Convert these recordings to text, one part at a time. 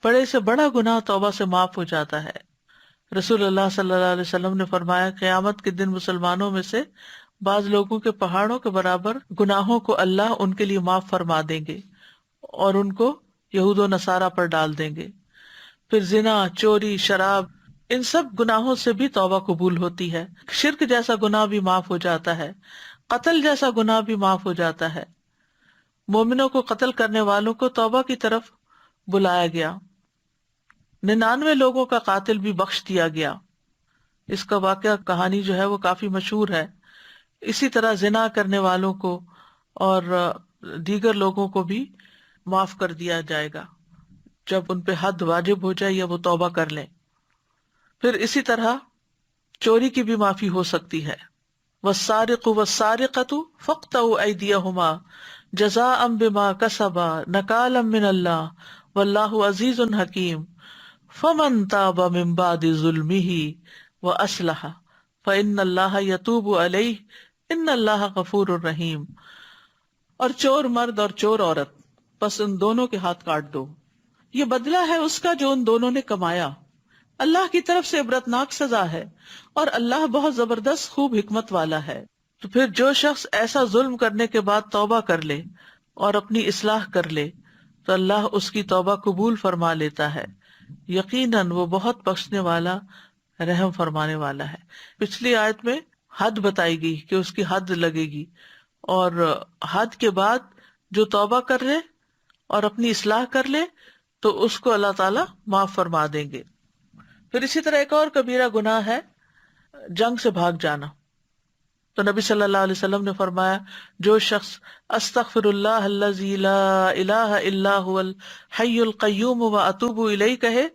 بڑے سے بڑا گناہ توبہ سے معاف ہو جاتا ہے۔ رسول اللہ صلی اللہ علیہ وسلم نے فرمایا، قیامت کے دن مسلمانوں میں سے بعض لوگوں کے پہاڑوں کے برابر گناہوں کو اللہ ان کے لیے معاف فرما دیں گے اور ان کو یہود و نصارہ پر ڈال دیں گے۔ پھر زنا، چوری، شراب، ان سب گناہوں سے بھی توبہ قبول ہوتی ہے۔ شرک جیسا گناہ بھی معاف ہو جاتا ہے، قتل جیسا گناہ بھی معاف ہو جاتا ہے۔ مومنوں کو قتل کرنے والوں کو توبہ کی طرف بلایا گیا، 99 لوگوں کا قاتل بھی بخش دیا گیا۔ اس کا واقعہ کہانی جو ہے وہ کافی مشہور ہے۔ اسی طرح زنا کرنے والوں کو اور دیگر لوگوں کو بھی معاف کر دیا جائے گا جب ان پہ حد واجب ہو جائے یا وہ توبہ کر لیں۔ پھر اسی طرح چوری کی بھی معافی ہو سکتی ہے۔ والسارق والسارقۃ فاقطعوا ایدیہما جزاء بما کسبا نکالا من اللہ واللہ عزیز حکیم فمن تاب من بعد ظلمہ واصلح فإن اللہ یتوب علیہ ان اللہ غفور رحیم۔ اور چور مرد اور چور عورت، بس ان دونوں کے ہاتھ کاٹ دو، یہ بدلہ ہے اس کا جو ان دونوں نے کمایا، اللہ کی طرف سے عبرتناک سزا ہے اور اللہ بہت زبردست خوب حکمت والا ہے۔ تو پھر جو شخص ایسا ظلم کرنے کے بعد توبہ کر لے اور اپنی اصلاح کر لے تو اللہ اس کی توبہ قبول فرما لیتا ہے، یقیناً وہ بہت بخشنے والا، رحم فرمانے والا ہے۔ پچھلی آیت میں حد بتائی گئی کہ اس کی حد لگے گی، اور حد کے بعد جو توبہ کر لے اور اپنی اصلاح کر لے تو اس کو اللہ تعالیٰ معاف فرما دیں گے۔ پھر اسی طرح ایک اور کبیرہ گناہ ہے جنگ سے بھاگ جانا۔ تو نبی صلی اللہ علیہ وسلم نے فرمایا، جو شخص استغفر اللہ الذی لا الہ الا هو الحی القیوم واتوب الیہ کہے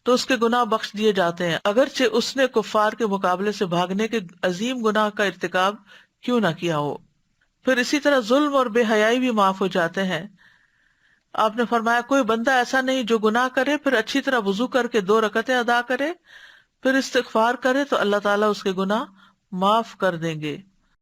تو اس کے گناہ بخش دیے جاتے ہیں، اگرچہ اس نے کفار کے مقابلے سے بھاگنے کے عظیم گناہ کا ارتکاب کیوں نہ کیا ہو۔ پھر اسی طرح ظلم اور بے حیائی بھی معاف ہو جاتے ہیں۔ آپ نے فرمایا، کوئی بندہ ایسا نہیں جو گناہ کرے پھر اچھی طرح وضو کر کے 2 رکعتیں ادا کرے، پھر استغفار کرے تو اللہ تعالیٰ اس کے گناہ معاف کر دیں گے۔